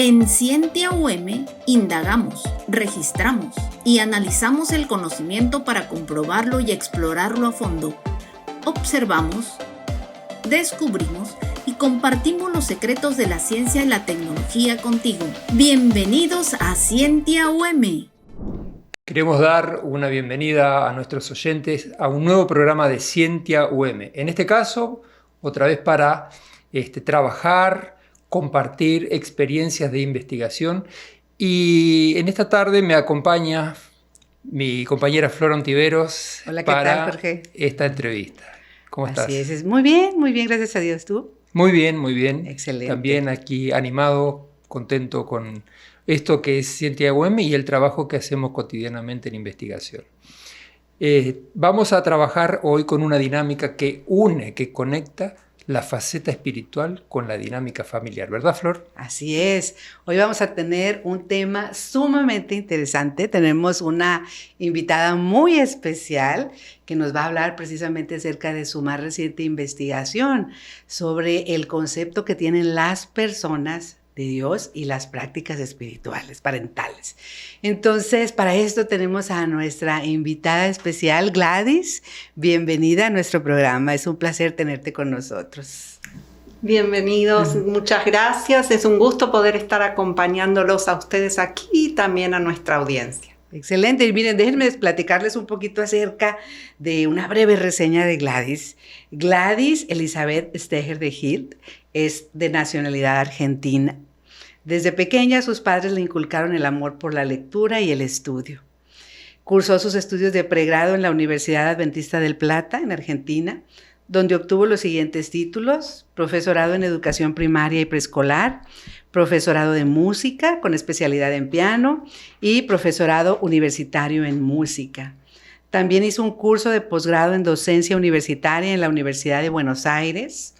En Scientia UM indagamos, registramos y analizamos el conocimiento para comprobarlo y explorarlo a fondo. Observamos, descubrimos y compartimos los secretos de la ciencia y la tecnología contigo. Bienvenidos a Scientia UM. Queremos dar una bienvenida a nuestros oyentes a un nuevo programa de Scientia UM. En este caso, otra vez para trabajar, compartir experiencias de investigación. Y en esta tarde me acompaña mi compañera Flor Ontiveros. Hola, ¿qué para tal, Jorge? esta entrevista. ¿Cómo estás? Así es, muy bien, gracias a Dios. ¿Tú? Muy bien, muy bien. Excelente. También aquí animado, contento con esto que es Scientia UM y el trabajo que hacemos cotidianamente en investigación. Vamos a trabajar hoy con una dinámica que une, que conecta la faceta espiritual con la dinámica familiar, ¿verdad, Flor? Así es. Hoy vamos a tener un tema sumamente interesante. Tenemos una invitada muy especial que nos va a hablar precisamente acerca de su más reciente investigación sobre el concepto que tienen las personas de Dios y las prácticas espirituales, parentales. Entonces, para esto tenemos a nuestra invitada especial, Gladys. Bienvenida a nuestro programa. Es un placer tenerte con nosotros. Bienvenidos, muchas gracias. Es un gusto poder estar acompañándolos a ustedes aquí y también a nuestra audiencia. Excelente. Y miren, déjenme platicarles un poquito acerca de una breve reseña de Gladys. Gladys Elizabeth Steger de Hilt es de nacionalidad argentina. Desde pequeña sus padres le inculcaron el amor por la lectura y el estudio. Cursó sus estudios de pregrado en la Universidad Adventista del Plata, en Argentina, donde obtuvo los siguientes títulos: profesorado en educación primaria y preescolar, profesorado de música con especialidad en piano y profesorado universitario en música. También hizo un curso de posgrado en docencia universitaria en la Universidad de Buenos Aires.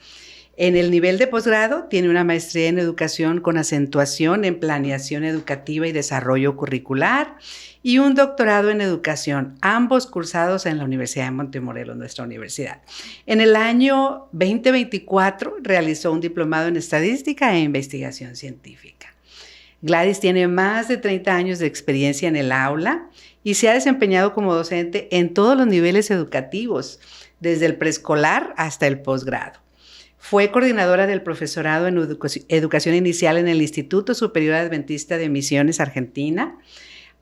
En el nivel de posgrado tiene una maestría en educación con acentuación en planeación educativa y desarrollo curricular y un doctorado en educación, ambos cursados en la Universidad de Montemorelos, nuestra universidad. En el año 2024 realizó un diplomado en estadística e investigación científica. Gladys tiene más de 30 años de experiencia en el aula y se ha desempeñado como docente en todos los niveles educativos, desde el preescolar hasta el posgrado. Fue coordinadora del profesorado en educación inicial en el Instituto Superior Adventista de Misiones Argentina.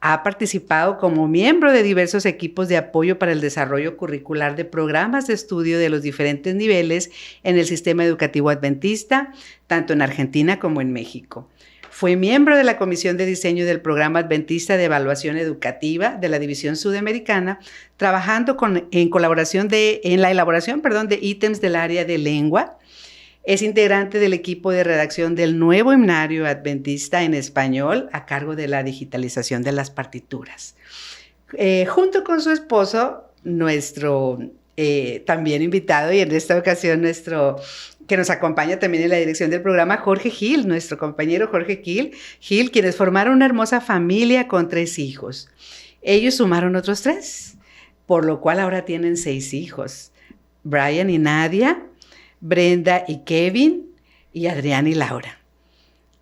Ha participado como miembro de diversos equipos de apoyo para el desarrollo curricular de programas de estudio de los diferentes niveles en el sistema educativo adventista, tanto en Argentina como en México. Fue miembro de la Comisión de Diseño del Programa Adventista de Evaluación Educativa de la División Sudamericana, trabajando en la elaboración de ítems del área de lengua. Es integrante del equipo de redacción del nuevo himnario adventista en español a cargo de la digitalización de las partituras. Junto con su esposo, nuestro también invitado, y en esta ocasión que nos acompaña también en la dirección del programa, Jorge Gil, nuestro compañero Jorge Gil, quienes formaron una hermosa familia con 3 hijos. Ellos sumaron otros 3, por lo cual ahora tienen 6 hijos: Brian y Nadia, Brenda y Kevin, y Adrián y Laura.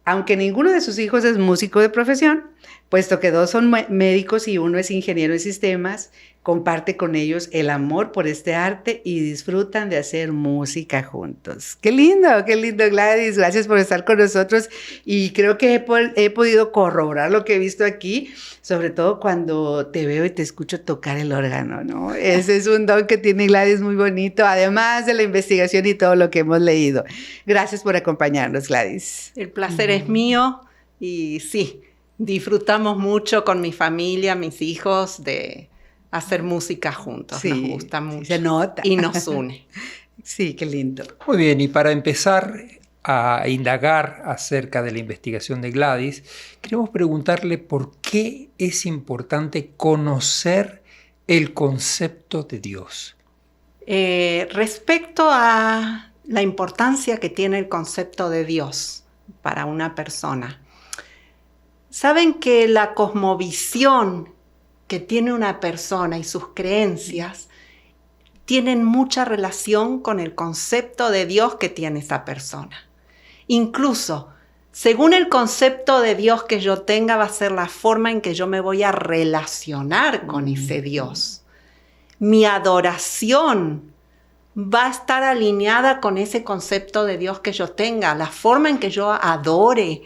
Aunque ninguno de sus hijos es músico de profesión, puesto que 2 son médicos y 1 es ingeniero en sistemas, comparte con ellos el amor por este arte y disfrutan de hacer música juntos. ¡Qué lindo, Gladys! Gracias por estar con nosotros, y creo que he podido corroborar lo que he visto aquí, sobre todo cuando te veo y te escucho tocar el órgano, ¿no? Ese es un don que tiene Gladys muy bonito, además de la investigación y todo lo que hemos leído. Gracias por acompañarnos, Gladys. El placer es mío, y sí, disfrutamos mucho con mi familia, mis hijos, de hacer música juntos. Sí, nos gusta mucho. Se nota. Y nos une. Sí, qué lindo. Muy bien, y para empezar a indagar acerca de la investigación de Gladys, queremos preguntarle por qué es importante conocer el concepto de Dios. Respecto a la importancia que tiene el concepto de Dios para una persona, saben que la cosmovisión que tiene una persona y sus creencias tienen mucha relación con el concepto de Dios que tiene esa persona. Incluso según el concepto de Dios que yo tenga, va a ser la forma en que yo me voy a relacionar con ese Dios. Mi adoración va a estar alineada con ese concepto de Dios que yo tenga. La forma en que yo adore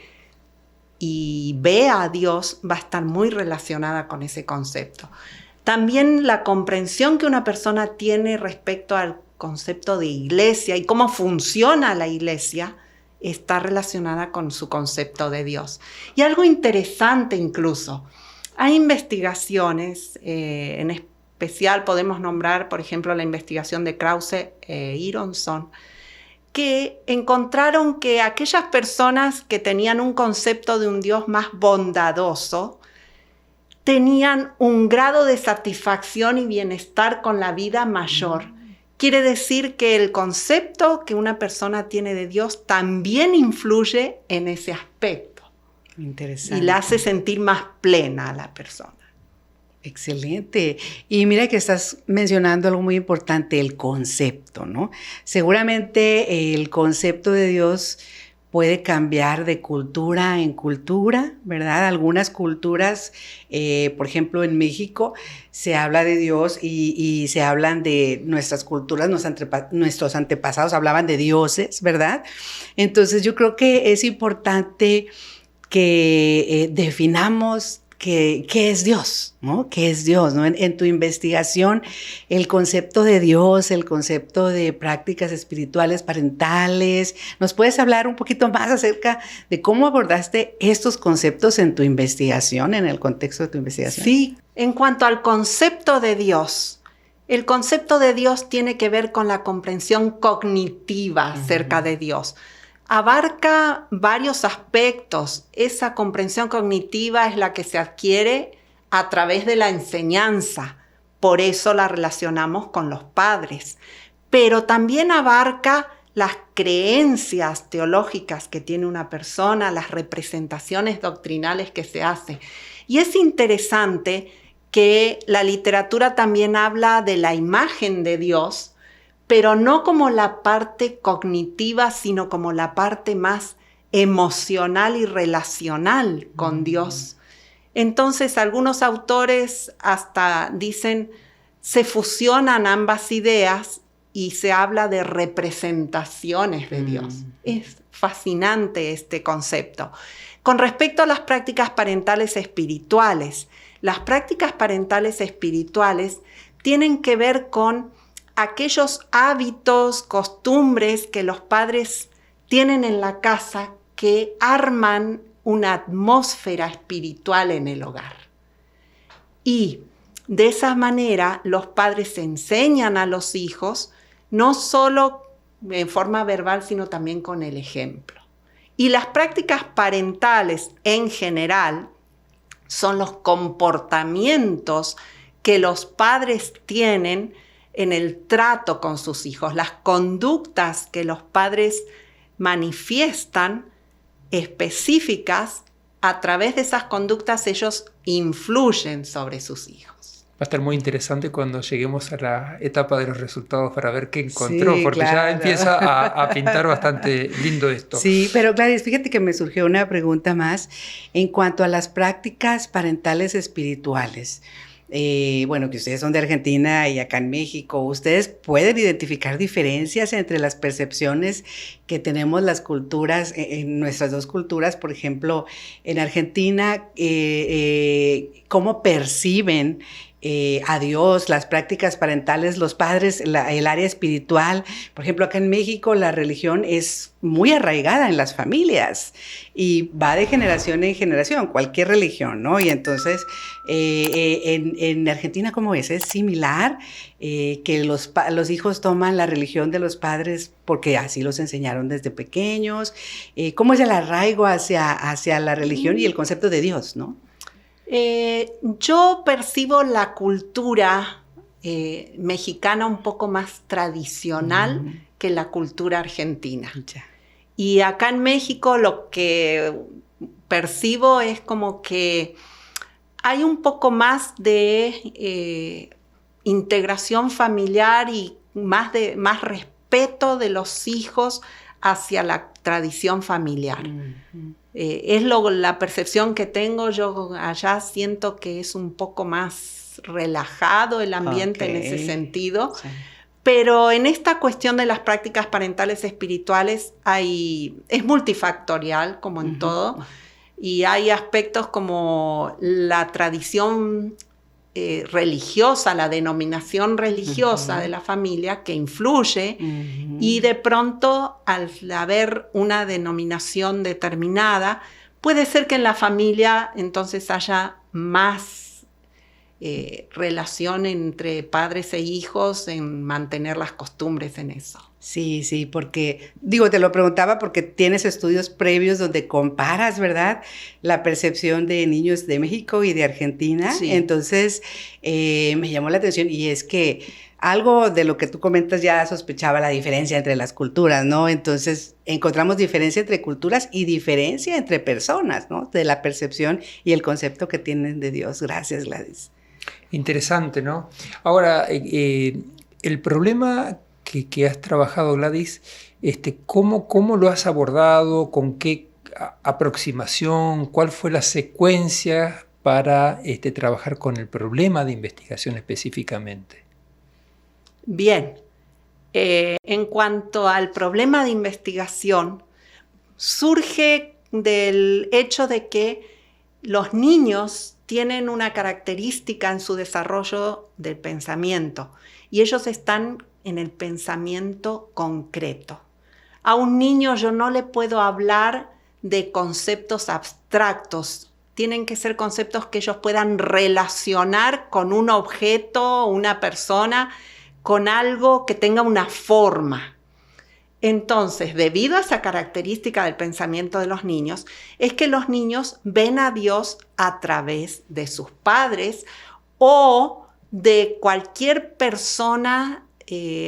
y vea a Dios va a estar muy relacionada con ese concepto. También la comprensión que una persona tiene respecto al concepto de iglesia y cómo funciona la iglesia está relacionada con su concepto de Dios. Y algo interesante incluso, hay investigaciones, en especial podemos nombrar, por ejemplo, la investigación de Krause e Ironson, que encontraron que aquellas personas que tenían un concepto de un Dios más bondadoso tenían un grado de satisfacción y bienestar con la vida mayor. Quiere decir que el concepto que una persona tiene de Dios también influye en ese aspecto. Interesante. Y la hace sentir más plena a la persona. Excelente. Y mira que estás mencionando algo muy importante, el concepto, ¿no? Seguramente el concepto de Dios puede cambiar de cultura en cultura, ¿verdad? Algunas culturas, por ejemplo, en México se habla de Dios y se hablan de nuestras culturas, nuestros antepasados hablaban de dioses, ¿verdad? Entonces yo creo que es importante que definamos ¿qué es Dios? ¿No? ¿Qué es Dios? ¿No? En tu investigación, el concepto de Dios, el concepto de prácticas espirituales parentales, ¿nos puedes hablar un poquito más acerca de cómo abordaste estos conceptos en tu investigación, en el contexto de tu investigación? Sí, en cuanto al concepto de Dios, el concepto de Dios tiene que ver con la comprensión cognitiva acerca de Dios. Abarca varios aspectos. Esa comprensión cognitiva es la que se adquiere a través de la enseñanza. Por eso la relacionamos con los padres. Pero también abarca las creencias teológicas que tiene una persona, las representaciones doctrinales que se hacen. Y es interesante que la literatura también habla de la imagen de Dios, pero no como la parte cognitiva, sino como la parte más emocional y relacional con Dios. Entonces, algunos autores hasta dicen, se fusionan ambas ideas y se habla de representaciones de Dios. Es fascinante este concepto. Con respecto a las prácticas parentales espirituales, las prácticas parentales espirituales tienen que ver con aquellos hábitos, costumbres que los padres tienen en la casa que arman una atmósfera espiritual en el hogar. Y de esa manera los padres enseñan a los hijos, no solo en forma verbal, sino también con el ejemplo. Y las prácticas parentales en general son los comportamientos que los padres tienen en el trato con sus hijos, las conductas que los padres manifiestan específicas, a través de esas conductas ellos influyen sobre sus hijos. Va a estar muy interesante cuando lleguemos a la etapa de los resultados para ver qué encontró, Sí, porque claro. ya empieza a pintar bastante lindo esto. Sí, pero Gladys, fíjate que me surgió una pregunta más en cuanto a las prácticas parentales espirituales. Bueno, que ustedes son de Argentina y acá en México, ¿ustedes pueden identificar diferencias entre las percepciones que tenemos las culturas, en nuestras dos culturas? Por ejemplo, en Argentina, ¿cómo perciben a Dios, las prácticas parentales, los padres, el área espiritual? Por ejemplo, acá en México la religión es muy arraigada en las familias y va de generación en generación, cualquier religión, ¿no? Y entonces, en Argentina, ¿cómo es? ¿Es similar que los hijos toman la religión de los padres porque así los enseñaron desde pequeños? ¿Cómo es el arraigo hacia la religión y el concepto de Dios, no? Yo percibo la cultura mexicana un poco más tradicional que la cultura argentina. Ya. Y acá en México lo que percibo es como que hay un poco más de integración familiar y más respeto de los hijos hacia la tradición familiar. Es la percepción que tengo. Yo allá siento que es un poco más relajado el ambiente en ese sentido. Sí. Pero en esta cuestión de las prácticas parentales espirituales es multifactorial, como en todo, y hay aspectos como la tradición religiosa, la denominación religiosa de la familia que influye, y de pronto al haber una denominación determinada, puede ser que en la familia entonces haya más relación entre padres e hijos en mantener las costumbres en eso. Sí, sí, porque, te lo preguntaba porque tienes estudios previos donde comparas, ¿verdad?, la percepción de niños de México y de Argentina. Sí. Entonces, me llamó la atención, y es que algo de lo que tú comentas ya sospechaba la diferencia entre las culturas, ¿no? Entonces, encontramos diferencia entre culturas y diferencia entre personas, ¿no?, de la percepción y el concepto que tienen de Dios. Gracias, Gladys. Interesante, ¿no? Ahora, el problema que has trabajado, Gladys, ¿cómo lo has abordado? ¿Con qué aproximación? ¿Cuál fue la secuencia para trabajar con el problema de investigación específicamente? Bien, en cuanto al problema de investigación, surge del hecho de que los niños tienen una característica en su desarrollo del pensamiento, y ellos están en el pensamiento concreto. A un niño yo no le puedo hablar de conceptos abstractos. Tienen que ser conceptos que ellos puedan relacionar con un objeto, una persona, con algo que tenga una forma. Entonces, debido a esa característica del pensamiento de los niños, es que los niños ven a Dios a través de sus padres o de cualquier persona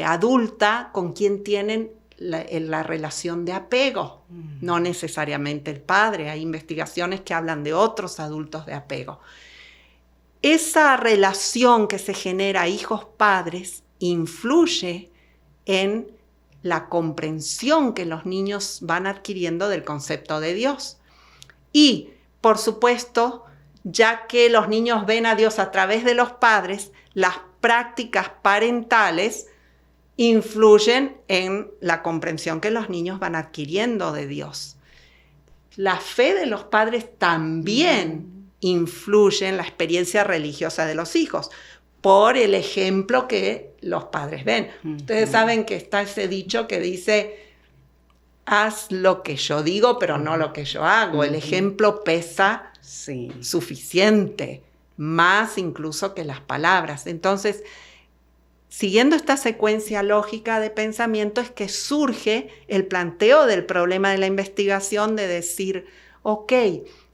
adulta con quien tienen la relación de apego. No necesariamente el padre. Hay investigaciones que hablan de otros adultos de apego. Esa relación que se genera hijos-padres influye en la comprensión que los niños van adquiriendo del concepto de Dios. Y, por supuesto, ya que los niños ven a Dios a través de los padres, las prácticas parentales influyen en la comprensión que los niños van adquiriendo de Dios. La fe de los padres también influye en la experiencia religiosa de los hijos, por el ejemplo que los padres ven. Ustedes saben que está ese dicho que dice: haz lo que yo digo, pero no lo que yo hago. El ejemplo pesa suficiente, más incluso que las palabras. Entonces, siguiendo esta secuencia lógica de pensamiento es que surge el planteo del problema de la investigación, de decir, ok,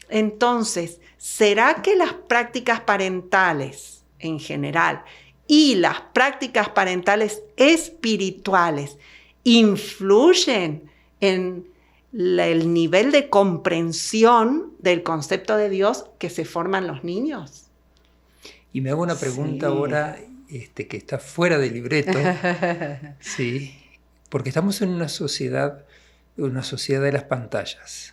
entonces, ¿será que las prácticas parentales en general y las prácticas parentales espirituales influyen en el nivel de comprensión del concepto de Dios que se forman los niños? Y me hago una pregunta ahora que está fuera del libreto, sí, porque estamos en una sociedad de las pantallas,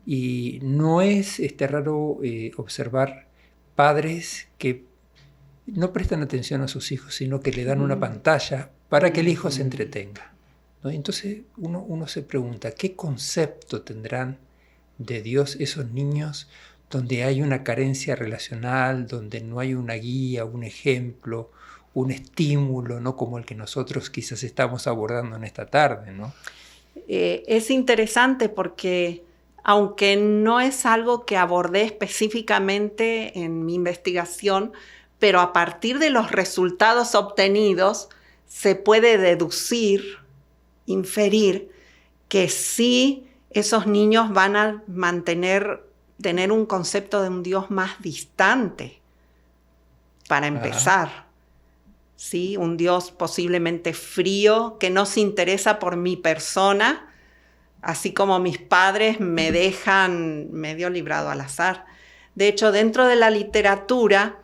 y no es raro observar padres que no prestan atención a sus hijos, sino que le dan una pantalla para que el hijo se entretenga, ¿no? Entonces uno se pregunta, ¿qué concepto tendrán de Dios esos niños donde hay una carencia relacional, donde no hay una guía, un ejemplo, un estímulo, ¿no?, como el que nosotros quizás estamos abordando en esta tarde, ¿no? Es interesante porque, aunque no es algo que abordé específicamente en mi investigación, pero a partir de los resultados obtenidos se puede deducir, inferir, que sí, esos niños van a tener un concepto de un Dios más distante, para empezar. ¿Sí? Un Dios posiblemente frío, que no se interesa por mi persona, así como mis padres me dejan medio librado al azar. De hecho, dentro de la literatura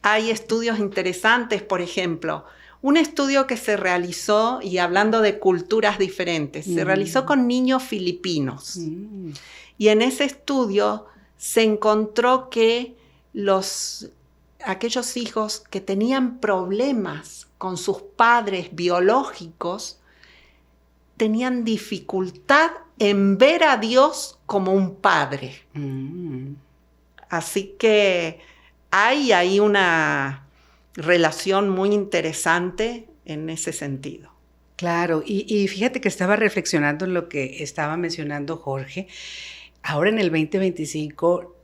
hay estudios interesantes. Por ejemplo, un estudio que se realizó, y hablando de culturas diferentes, se realizó con niños filipinos. Y en ese estudio se encontró que aquellos hijos que tenían problemas con sus padres biológicos tenían dificultad en ver a Dios como un padre. Así que hay ahí una relación muy interesante en ese sentido. Claro, y fíjate que estaba reflexionando en lo que estaba mencionando Jorge. Ahora en el 2025,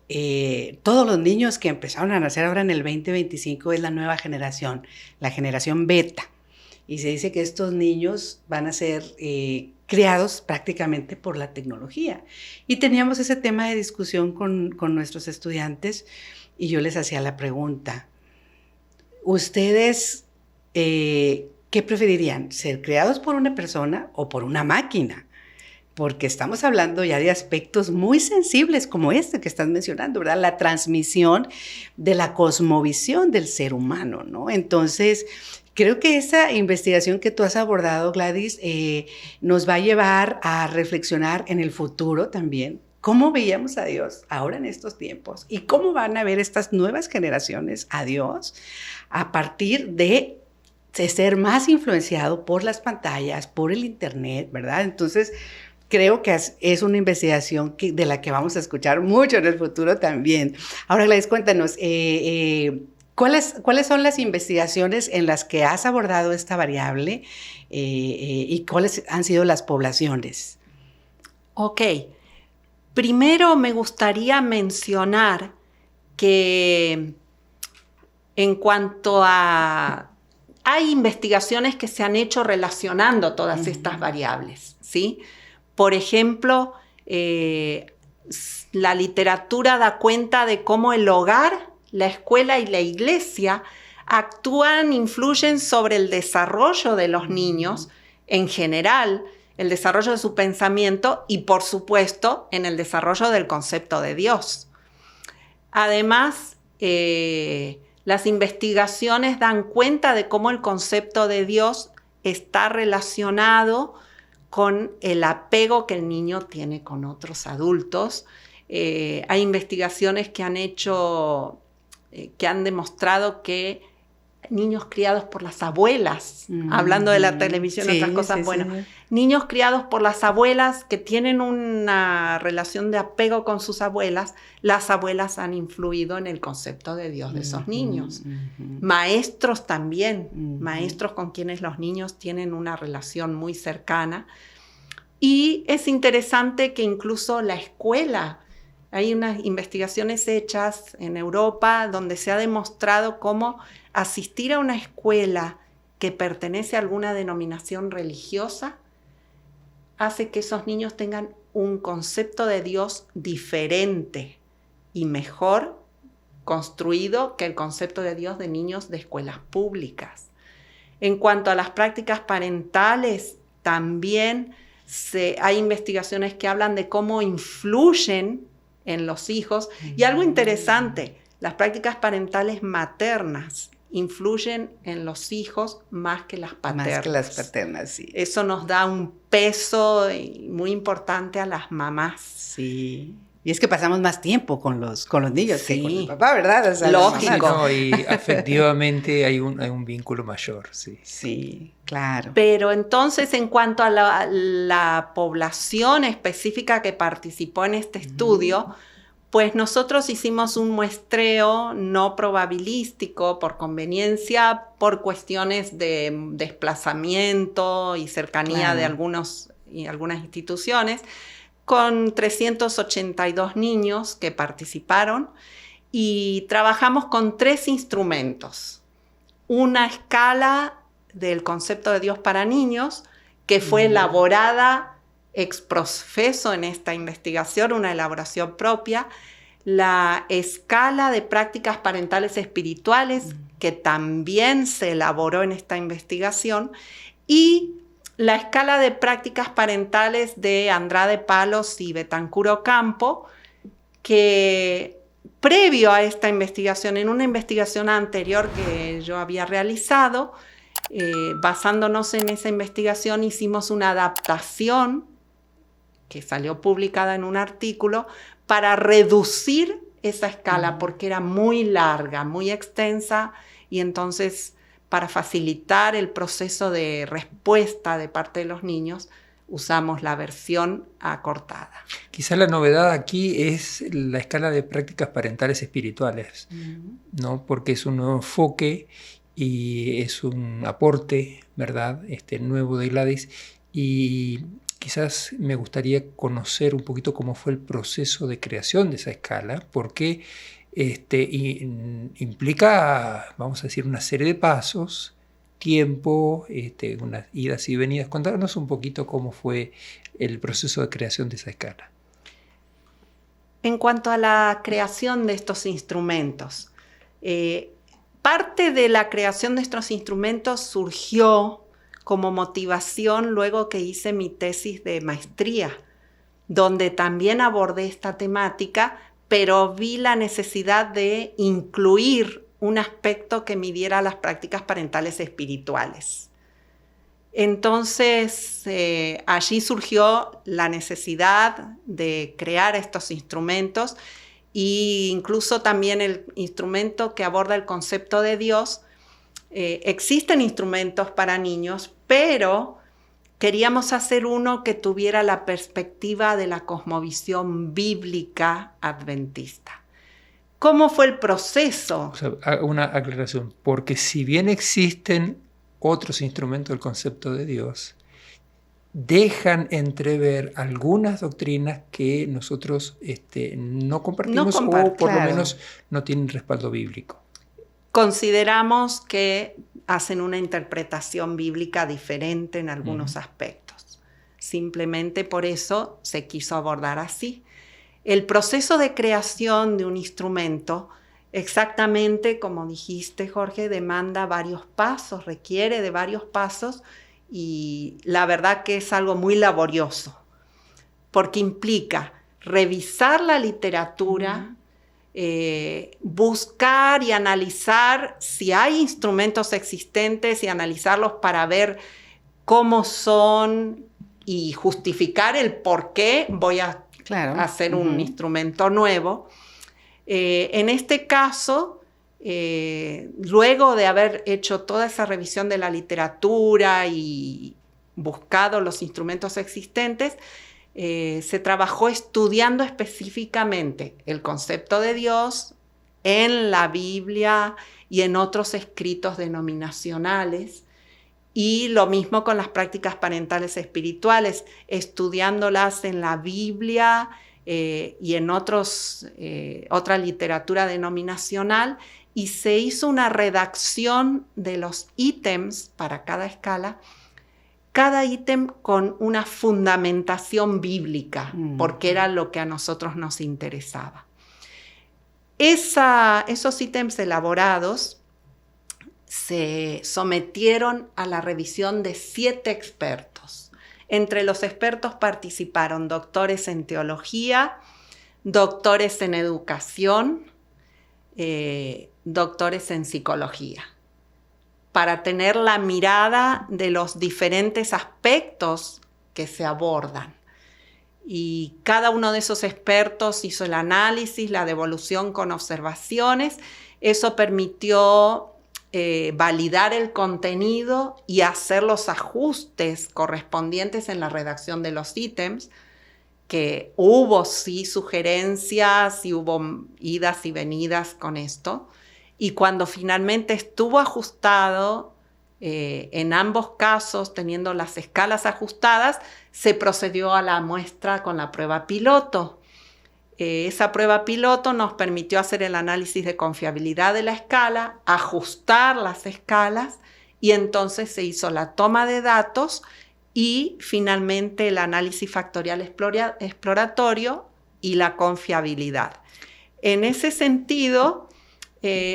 todos los niños que empezaron a nacer ahora en el 2025 es la nueva generación, la generación beta. Y se dice que estos niños van a ser criados prácticamente por la tecnología. Y teníamos ese tema de discusión con nuestros estudiantes y yo les hacía la pregunta, ¿ustedes qué preferirían? ¿Ser criados por una persona o por una máquina? Porque estamos hablando ya de aspectos muy sensibles como este que estás mencionando, ¿verdad? La transmisión de la cosmovisión del ser humano, ¿no? Entonces, creo que esa investigación que tú has abordado, Gladys, nos va a llevar a reflexionar en el futuro también. ¿Cómo veíamos a Dios ahora en estos tiempos? ¿Y cómo van a ver estas nuevas generaciones a Dios a partir de ser más influenciado por las pantallas, por el internet, ¿verdad? Entonces, creo que es una investigación de la que vamos a escuchar mucho en el futuro también. Ahora, Gladys, cuéntanos, ¿cuáles son las investigaciones en las que has abordado esta variable y cuáles han sido las poblaciones? Ok. Primero me gustaría mencionar que en cuanto a... Hay investigaciones que se han hecho relacionando todas estas variables, ¿sí? Por ejemplo, la literatura da cuenta de cómo el hogar, la escuela y la iglesia influyen sobre el desarrollo de los niños en general, el desarrollo de su pensamiento y, por supuesto, en el desarrollo del concepto de Dios. Además, las investigaciones dan cuenta de cómo el concepto de Dios está relacionado con el apego que el niño tiene con otros adultos. Hay investigaciones que han demostrado que niños criados por las abuelas, hablando de la televisión y otras cosas, niños criados por las abuelas que tienen una relación de apego con sus abuelas, las abuelas han influido en el concepto de Dios de esos niños. Maestros también, maestros con quienes los niños tienen una relación muy cercana. Y es interesante que incluso la escuela, hay unas investigaciones hechas en Europa donde se ha demostrado cómo asistir a una escuela que pertenece a alguna denominación religiosa hace que esos niños tengan un concepto de Dios diferente y mejor construido que el concepto de Dios de niños de escuelas públicas. En cuanto a las prácticas parentales, también hay investigaciones que hablan de cómo influyen en los hijos. Y algo interesante, las prácticas parentales maternas influyen en los hijos más que las paternas. Más que las paternas, sí. Eso nos da un peso muy importante a las mamás. Sí. Y es que pasamos más tiempo con los niños que con el Sí. papá, ¿verdad? O sea, Lógico. No, y afectivamente hay un vínculo mayor, sí. Sí, claro. Pero entonces, en cuanto a la población específica que participó en este estudio, pues nosotros hicimos un muestreo no probabilístico por conveniencia, por cuestiones de desplazamiento y cercanía de algunas instituciones, con 382 niños que participaron y trabajamos con 3 instrumentos. Una escala del concepto de Dios para niños, que fue elaborada ex profeso en esta investigación, una elaboración propia, la escala de prácticas parentales espirituales, que también se elaboró en esta investigación, y la escala de prácticas parentales de Andrade Palos y Betancur Ocampo, que previo a esta investigación, en una investigación anterior que yo había realizado, basándonos en esa investigación, hicimos una adaptación que salió publicada en un artículo para reducir esa escala porque era muy larga, muy extensa, y entonces para facilitar el proceso de respuesta de parte de los niños usamos la versión acortada. Quizá la novedad aquí es la escala de prácticas parentales espirituales, ¿no? Porque es un nuevo enfoque y es un aporte, ¿verdad? Nuevo de Gladys, y quizás me gustaría conocer un poquito cómo fue el proceso de creación de esa escala, porque implica, vamos a decir, una serie de pasos, tiempo, unas idas y venidas. Contanos un poquito cómo fue el proceso de creación de esa escala. En cuanto a la creación de estos instrumentos, parte de la creación de estos instrumentos surgió como motivación luego que hice mi tesis de maestría, donde también abordé esta temática, pero vi la necesidad de incluir un aspecto que midiera las prácticas parentales espirituales. Entonces, allí surgió la necesidad de crear estos instrumentos, e incluso también el instrumento que aborda el concepto de Dios. Existen instrumentos para niños, pero queríamos hacer uno que tuviera la perspectiva de la cosmovisión bíblica adventista. ¿Cómo fue el proceso? O sea, una aclaración, porque si bien existen otros instrumentos del concepto de Dios, dejan entrever algunas doctrinas que nosotros no compartimos o por lo menos no tienen respaldo bíblico. Consideramos que hacen una interpretación bíblica diferente en algunos aspectos. Simplemente por eso se quiso abordar así. El proceso de creación de un instrumento, exactamente como dijiste, Jorge, demanda varios pasos, requiere de varios pasos, y la verdad que es algo muy laborioso, porque implica revisar la literatura, buscar y analizar si hay instrumentos existentes y analizarlos para ver cómo son y justificar el por qué voy a hacer un instrumento nuevo. En este caso, luego de haber hecho toda esa revisión de la literatura y buscado los instrumentos existentes, se trabajó estudiando específicamente el concepto de Dios en la Biblia y en otros escritos denominacionales, y lo mismo con las prácticas parentales espirituales, estudiándolas en la Biblia y en otra literatura denominacional, y se hizo una redacción de los ítems para cada escala, cada ítem con una fundamentación bíblica, porque era lo que a nosotros nos interesaba. Esos ítems elaborados se sometieron a la revisión de 7 expertos. Entre los expertos participaron doctores en teología, doctores en educación, doctores en psicología, para tener la mirada de los diferentes aspectos que se abordan. Y cada uno de esos expertos hizo el análisis, la devolución con observaciones. Eso permitió validar el contenido y hacer los ajustes correspondientes en la redacción de los ítems, que hubo sí sugerencias y hubo idas y venidas con esto. Y cuando finalmente estuvo ajustado, en ambos casos, teniendo las escalas ajustadas, se procedió a la muestra con la prueba piloto. Esa prueba piloto nos permitió hacer el análisis de confiabilidad de la escala, ajustar las escalas, y entonces se hizo la toma de datos y finalmente el análisis factorial exploratorio y la confiabilidad. En ese sentido,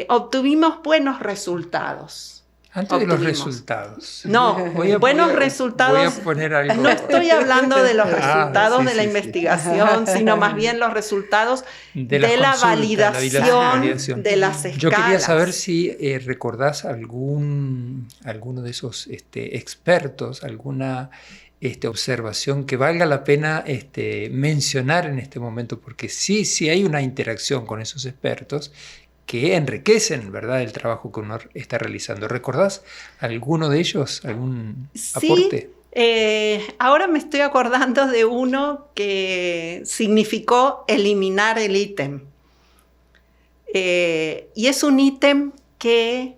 obtuvimos buenos resultados. Antes de los obtuvimos. resultados. No, buenos resultados. Voy a poner algo. No estoy hablando de los resultados sí, de la sí. investigación, sino más bien los resultados de la consultas, validación de las escalas. Yo quería saber si recordás alguno de esos expertos, alguna observación que valga la pena mencionar en este momento, porque sí hay una interacción con esos expertos que enriquecen, ¿verdad?, el trabajo que uno está realizando. ¿Recordás alguno de ellos, algún aporte? Ahora me estoy acordando de uno que significó eliminar el ítem. Y es un ítem que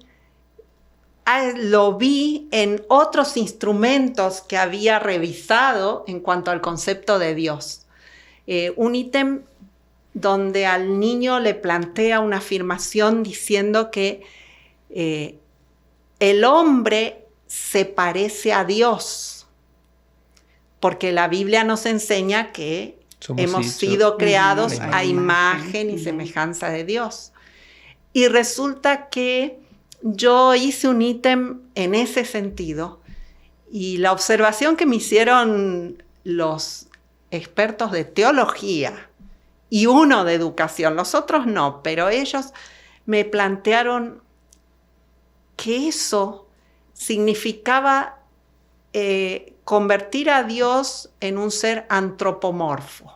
lo vi en otros instrumentos que había revisado en cuanto al concepto de Dios. Un ítem donde al niño le plantea una afirmación diciendo que el hombre se parece a Dios, porque la Biblia nos enseña que hemos sido creados a imagen y semejanza de Dios. Y resulta que yo hice un ítem en ese sentido, y la observación que me hicieron los expertos de teología y uno de educación, los otros no, pero ellos me plantearon que eso significaba convertir a Dios en un ser antropomorfo.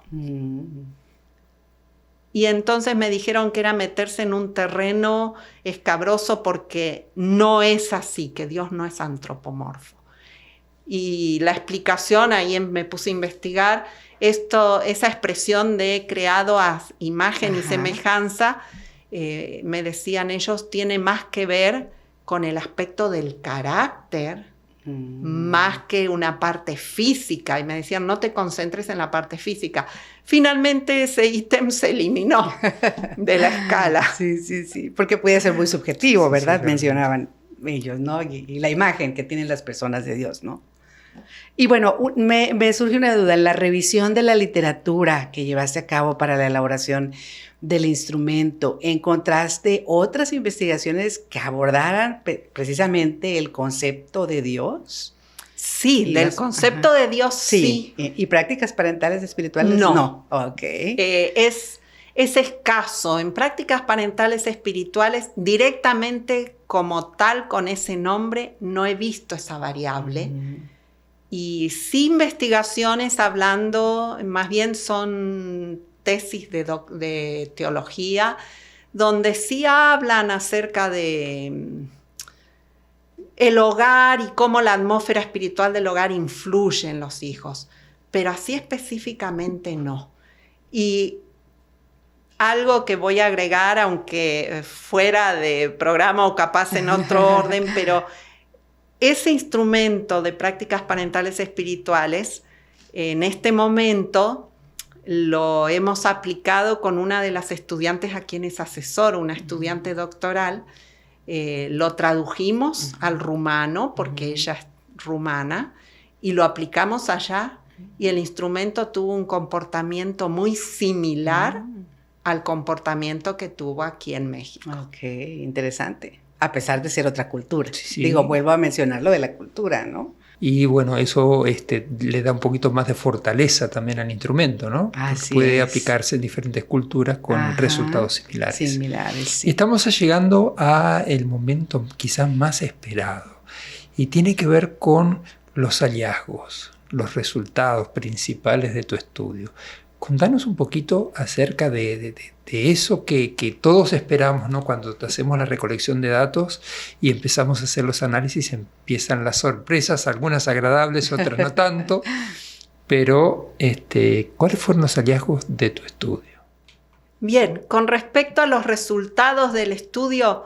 Y entonces me dijeron que era meterse en un terreno escabroso, porque no es así, que Dios no es antropomorfo. Y la explicación, ahí me puse a investigar, esa expresión de creado a imagen y semejanza, me decían ellos, tiene más que ver con el aspecto del carácter, más que una parte física. Y me decían, no te concentres en la parte física. Finalmente ese ítem se eliminó de la escala. Sí, porque puede ser muy subjetivo, ¿verdad? Sí, mencionaban ellos, ¿no? Y la imagen que tienen las personas de Dios, ¿no? Y bueno, me surge una duda. En la revisión de la literatura que llevaste a cabo para la elaboración del instrumento, ¿encontraste otras investigaciones que abordaran precisamente el concepto de Dios? Sí, del concepto de Dios, sí. ¿Y prácticas parentales espirituales? No. Ok. Es escaso. En prácticas parentales espirituales, directamente como tal, con ese nombre, no he visto esa variable. Y sí investigaciones hablando, más bien son tesis de teología, donde sí hablan acerca de el hogar y cómo la atmósfera espiritual del hogar influye en los hijos, pero así específicamente no. Y algo que voy a agregar, aunque fuera de programa o capaz en otro orden, pero ese instrumento de prácticas parentales espirituales, en este momento lo hemos aplicado con una de las estudiantes a quienes asesoro, una estudiante doctoral. Lo tradujimos al rumano, porque ella es rumana, y lo aplicamos allá, y el instrumento tuvo un comportamiento muy similar al comportamiento que tuvo aquí en México. Ok, interesante. A pesar de ser otra cultura. Sí. Digo, vuelvo a mencionar lo de la cultura, ¿no? Y bueno, eso le da un poquito más de fortaleza también al instrumento, ¿no? Así puede es. aplicarse en diferentes culturas con resultados similares. Similares, sí. Y estamos llegando al momento quizás más esperado, y tiene que ver con los hallazgos, los resultados principales de tu estudio. Contanos un poquito acerca de eso que todos esperamos, ¿no? Cuando hacemos la recolección de datos y empezamos a hacer los análisis, empiezan las sorpresas, algunas agradables, otras no tanto. Pero, ¿cuáles fueron los hallazgos de tu estudio? Bien, con respecto a los resultados del estudio,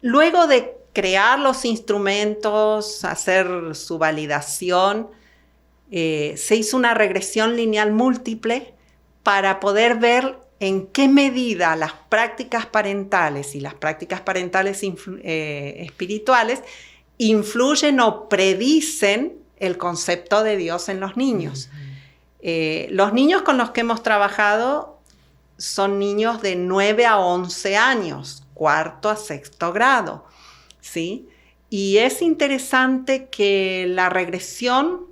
luego de crear los instrumentos, hacer su validación, se hizo una regresión lineal múltiple para poder ver en qué medida las prácticas parentales y las prácticas parentales espirituales influyen o predicen el concepto de Dios en los niños. Los niños con los que hemos trabajado son niños de 9 a 11 años, cuarto a sexto grado, ¿sí? Y es interesante que la regresión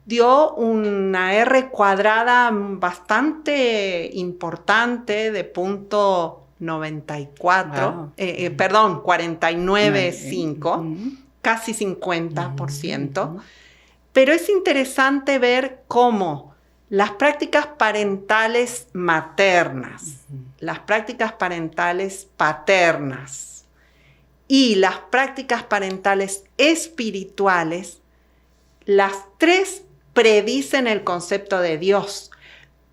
dio una R cuadrada bastante importante de punto 94, Wow. perdón, 49,5, casi 50%. Pero es interesante ver cómo las prácticas parentales maternas, las prácticas parentales paternas y las prácticas parentales espirituales, las tres predicen el concepto de Dios,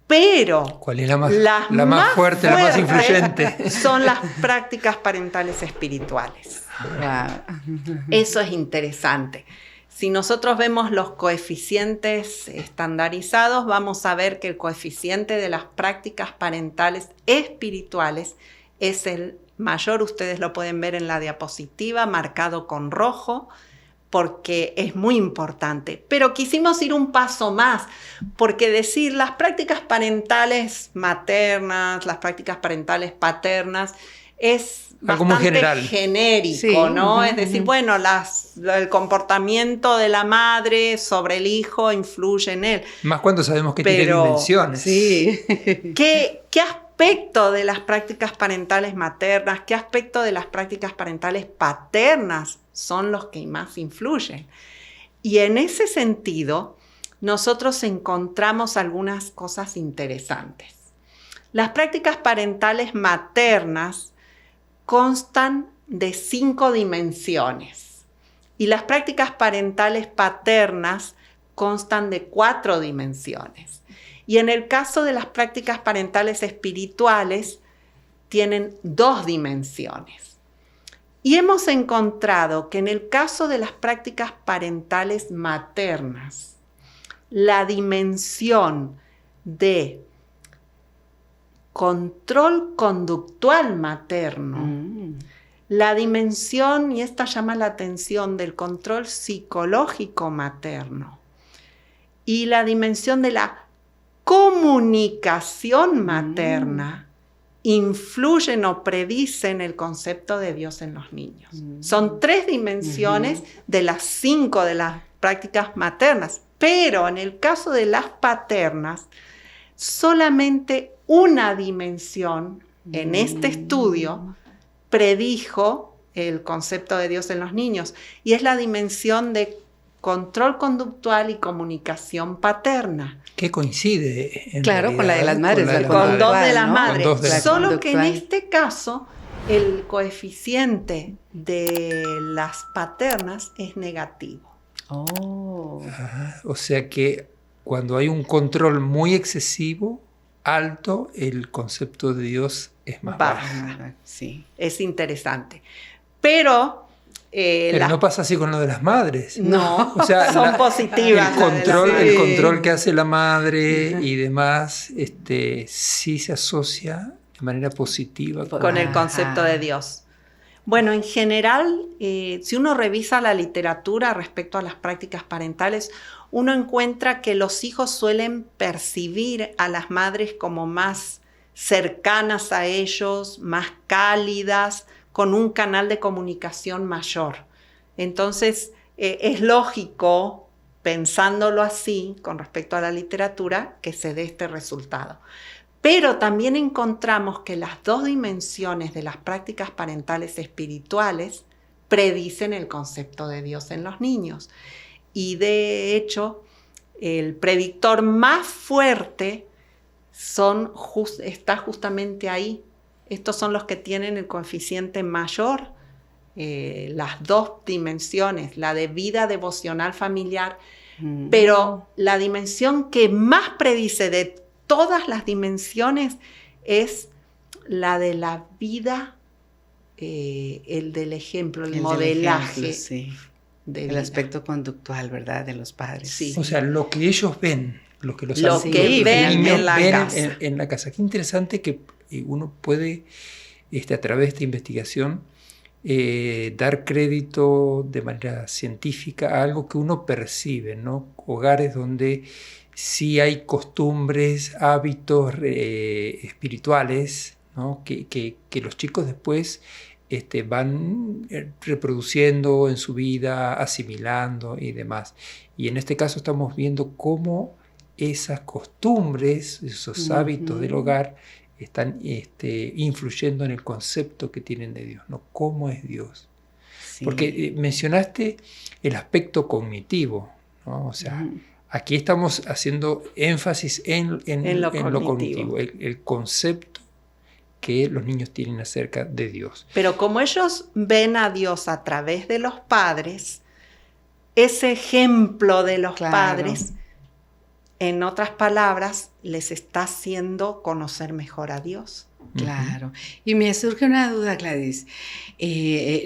pero ¿cuál es la más fuerte, la más influyente? son las prácticas parentales espirituales. Wow. Eso es interesante. Si nosotros vemos los coeficientes estandarizados, vamos a ver que el coeficiente de las prácticas parentales espirituales es el mayor. Ustedes lo pueden ver en la diapositiva, marcado con rojo, porque es muy importante. Pero quisimos ir un paso más, porque decir las prácticas parentales maternas, las prácticas parentales paternas, es algo muy bastante general, genérico, sí, ¿no? Es decir, bueno, el comportamiento de la madre sobre el hijo influye en él. Más cuando sabemos que tiene dimensiones. Sí. ¿Qué aspecto de las prácticas parentales maternas, qué aspecto de las prácticas parentales paternas son los que más influyen? Y en ese sentido, nosotros encontramos algunas cosas interesantes. Las prácticas parentales maternas constan de 5 dimensiones y las prácticas parentales paternas constan de 4 dimensiones. Y en el caso de las prácticas parentales espirituales, tienen 2 dimensiones. Y hemos encontrado que en el caso de las prácticas parentales maternas, la dimensión de control conductual materno, la dimensión, y esta llama la atención, del control psicológico materno y la dimensión de la comunicación materna influyen o predicen el concepto de Dios en los niños. Son 3 dimensiones de las 5 de las prácticas maternas, pero en el caso de las paternas, solamente una dimensión en este estudio predijo el concepto de Dios en los niños, y es la dimensión de control conductual y comunicación paterna. Que coincide en claro, con la de las madres. Con 2 de las ¿no? madres. Con 2 de las Solo que en conductual. este caso, el coeficiente de las paternas es negativo. Oh. Ajá. O sea que cuando hay un control muy excesivo, alto, el concepto de Dios es más bajo. Sí. Es interesante. Pero no pasa así con lo de las madres. No, O sea, son positivas. El control que hace la madre y demás, sí se asocia de manera positiva con el concepto de Dios. Bueno, en general, si uno revisa la literatura respecto a las prácticas parentales, uno encuentra que los hijos suelen percibir a las madres como más cercanas a ellos, más cálidas, con un canal de comunicación mayor. Entonces, es lógico, pensándolo así, con respecto a la literatura, que se dé este resultado. Pero también encontramos que las 2 dimensiones de las prácticas parentales espirituales predicen el concepto de Dios en los niños. Y de hecho, el predictor más fuerte está justamente ahí. Estos son los que tienen el coeficiente mayor, las 2 dimensiones, la de vida devocional familiar, pero la dimensión que más predice de todas las dimensiones es la de la vida, el del ejemplo, el modelaje. Ejemplo, sí. El aspecto conductual, ¿verdad? De los padres. Sí. O sea, lo que ellos ven, lo que los que ven en la casa. En la casa. Qué interesante que uno puede, a través de esta investigación, dar crédito de manera científica a algo que uno percibe, ¿no? Hogares donde sí hay costumbres, hábitos espirituales, ¿no? Que los chicos después van reproduciendo en su vida, asimilando y demás. Y en este caso estamos viendo cómo esas costumbres, esos hábitos del hogar están influyendo en el concepto que tienen de Dios, ¿no? ¿Cómo es Dios? Sí. Porque mencionaste el aspecto cognitivo, ¿no? O sea, aquí estamos haciendo énfasis en lo cognitivo, el concepto que los niños tienen acerca de Dios. Pero como ellos ven a Dios a través de los padres, ese ejemplo de los padres, en otras palabras, les está haciendo conocer mejor a Dios. Claro. Y me surge una duda, Gladys.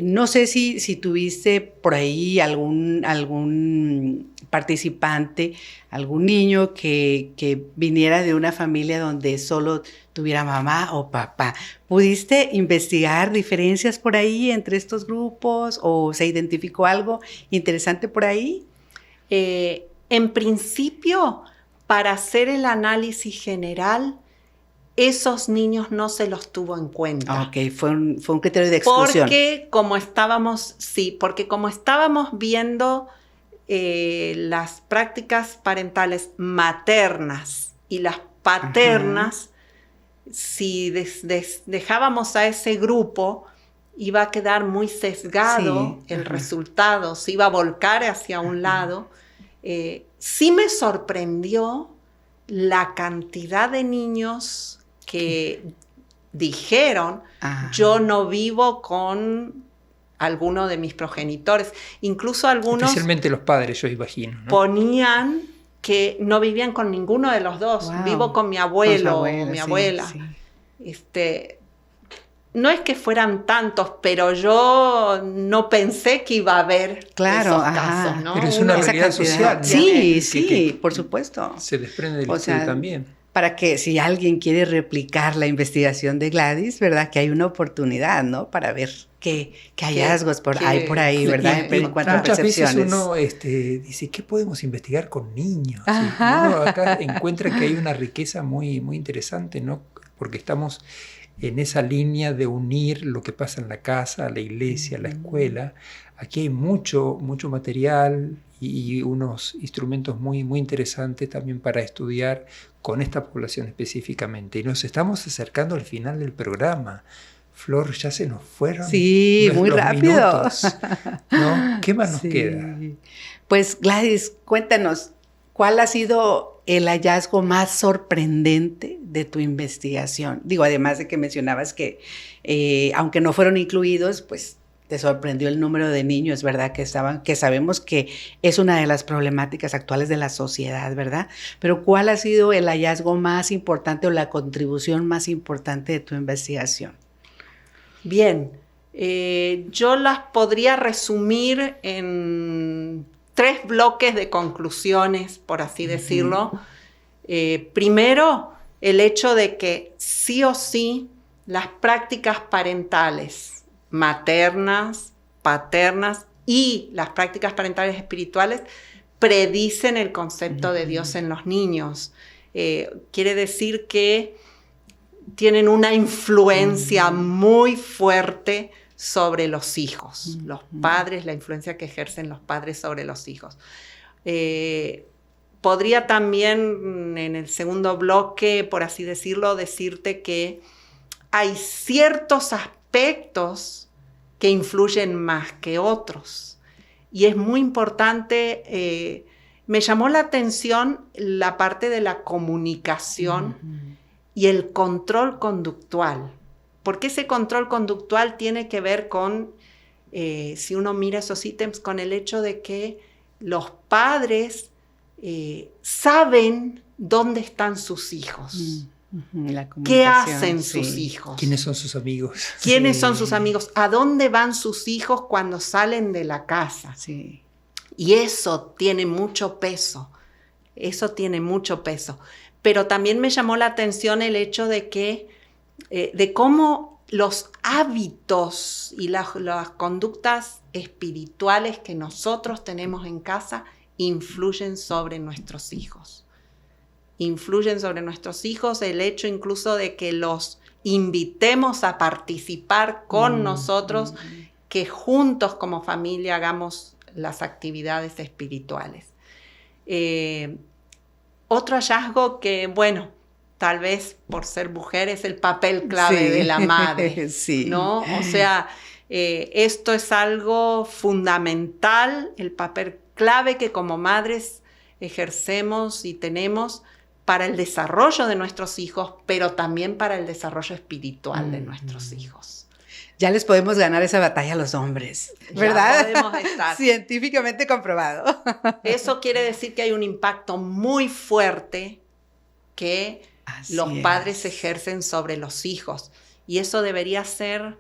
No sé si tuviste por ahí algún participante, algún niño que viniera de una familia donde solo tuviera mamá o papá. ¿Pudiste investigar diferencias por ahí entre estos grupos o se identificó algo interesante por ahí? En principio, para hacer el análisis general, esos niños no se los tuvo en cuenta. Ok, fue un criterio de exclusión. Porque como estábamos viendo las prácticas parentales maternas y las paternas, si dejábamos a ese grupo, iba a quedar muy sesgado el resultado, se iba a volcar hacia un lado. Sí me sorprendió la cantidad de niños que dijeron, yo no vivo con alguno de mis progenitores. Incluso algunos... Especialmente los padres, yo imagino, ¿no? Ponían que no vivían con ninguno de los dos. Wow. Vivo con mi abuelo o mi abuela. Sí. No es que fueran tantos, pero yo no pensé que iba a haber esos casos, ¿no? Pero es una realidad social. Sí, por supuesto. Se desprende del estudio también. Para que si alguien quiere replicar la investigación de Gladys, ¿verdad? Que hay una oportunidad, ¿no? Para ver qué hallazgos hay por ahí, ¿verdad? En cuanto a percepciones. Muchas veces uno dice, ¿qué podemos investigar con niños? ¿Sí? Uno acá encuentra que hay una riqueza muy, muy interesante, ¿no? Porque estamos en esa línea de unir lo que pasa en la casa, la iglesia, la escuela. Aquí hay mucho material y unos instrumentos muy, muy interesantes también para estudiar con esta población específicamente. Y nos estamos acercando al final del programa. Flor, ya se nos fueron muy rápido. Minutos, ¿no? ¿Qué más nos queda? Pues Gladys, cuéntanos, ¿cuál ha sido el hallazgo más sorprendente de tu investigación? Digo, además de que mencionabas que aunque no fueron incluidos, pues te sorprendió el número de niños, ¿verdad? Que sabemos que es una de las problemáticas actuales de la sociedad, ¿verdad? Pero ¿cuál ha sido el hallazgo más importante o la contribución más importante de tu investigación? Bien, yo las podría resumir en 3 bloques de conclusiones, por así decirlo. Primero, el hecho de que sí o sí las prácticas parentales maternas, paternas y las prácticas parentales espirituales predicen el concepto de Dios en los niños. Quiere decir que tienen una influencia muy fuerte sobre los hijos, los padres, la influencia que ejercen los padres sobre los hijos. Podría también, en el segundo bloque, por así decirlo, decirte que hay ciertos aspectos que influyen más que otros. Y es muy importante, me llamó la atención la parte de la comunicación y el control conductual. Porque ese control conductual tiene que ver con, si uno mira esos ítems, con el hecho de que los padres saben dónde están sus hijos. ¿Qué hacen sus hijos? ¿Quiénes son sus amigos? ¿Quiénes son sus amigos? ¿A dónde van sus hijos cuando salen de la casa? Sí. Y eso tiene mucho peso. Pero también me llamó la atención el hecho de que, de cómo los hábitos y las conductas espirituales que nosotros tenemos en casa influyen sobre nuestros hijos. El hecho incluso de que los invitemos a participar con nosotros, que juntos como familia hagamos las actividades espirituales. Otro hallazgo que, bueno, tal vez por ser mujer es el papel clave de la madre, sí. ¿no? O sea, esto es algo fundamental, el papel clave que como madres ejercemos y tenemos para el desarrollo de nuestros hijos, pero también para el desarrollo espiritual de nuestros hijos. Ya les podemos ganar esa batalla a los hombres, ¿verdad? Ya podemos estar. Científicamente comprobado. Eso quiere decir que hay un impacto muy fuerte que los padres ejercen sobre los hijos. Y eso debería ser,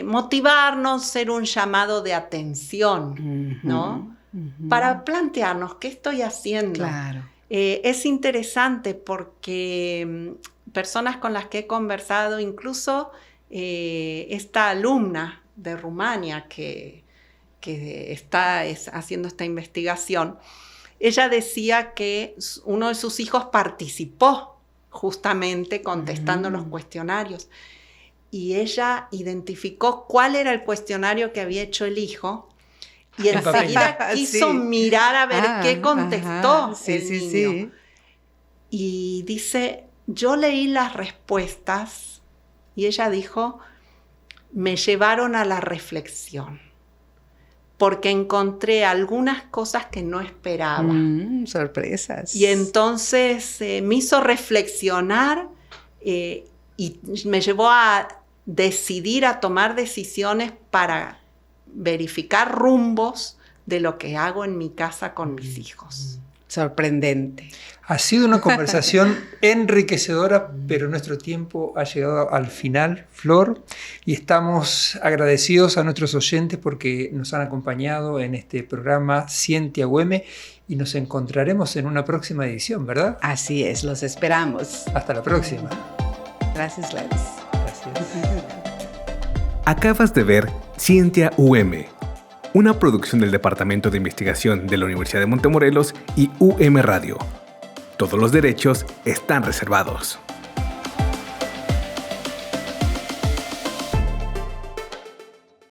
motivarnos, ser un llamado de atención, ¿no? Para plantearnos, ¿qué estoy haciendo? Claro. Es interesante porque personas con las que he conversado, incluso esta alumna de Rumania que está haciendo esta investigación, ella decía que uno de sus hijos participó justamente contestando los cuestionarios y ella identificó cuál era el cuestionario que había hecho el hijo y enseguida quiso mirar a ver qué contestó el niño. Sí. Y dice, yo leí las respuestas y ella dijo, me llevaron a la reflexión, porque encontré algunas cosas que no esperaba. Sorpresas. Y entonces me hizo reflexionar y me llevó a decidir, a tomar decisiones para verificar rumbos de lo que hago en mi casa con mis hijos. Sorprendente. Ha sido una conversación enriquecedora, pero nuestro tiempo ha llegado al final, Flor, y estamos agradecidos a nuestros oyentes porque nos han acompañado en este programa Scientia UM y nos encontraremos en una próxima edición, ¿verdad? Así es, los esperamos. Hasta la próxima. Gracias, Gladys. Gracias. Acabas de ver Scientia UM, una producción del Departamento de Investigación de la Universidad de Montemorelos y UM Radio. Todos los derechos están reservados.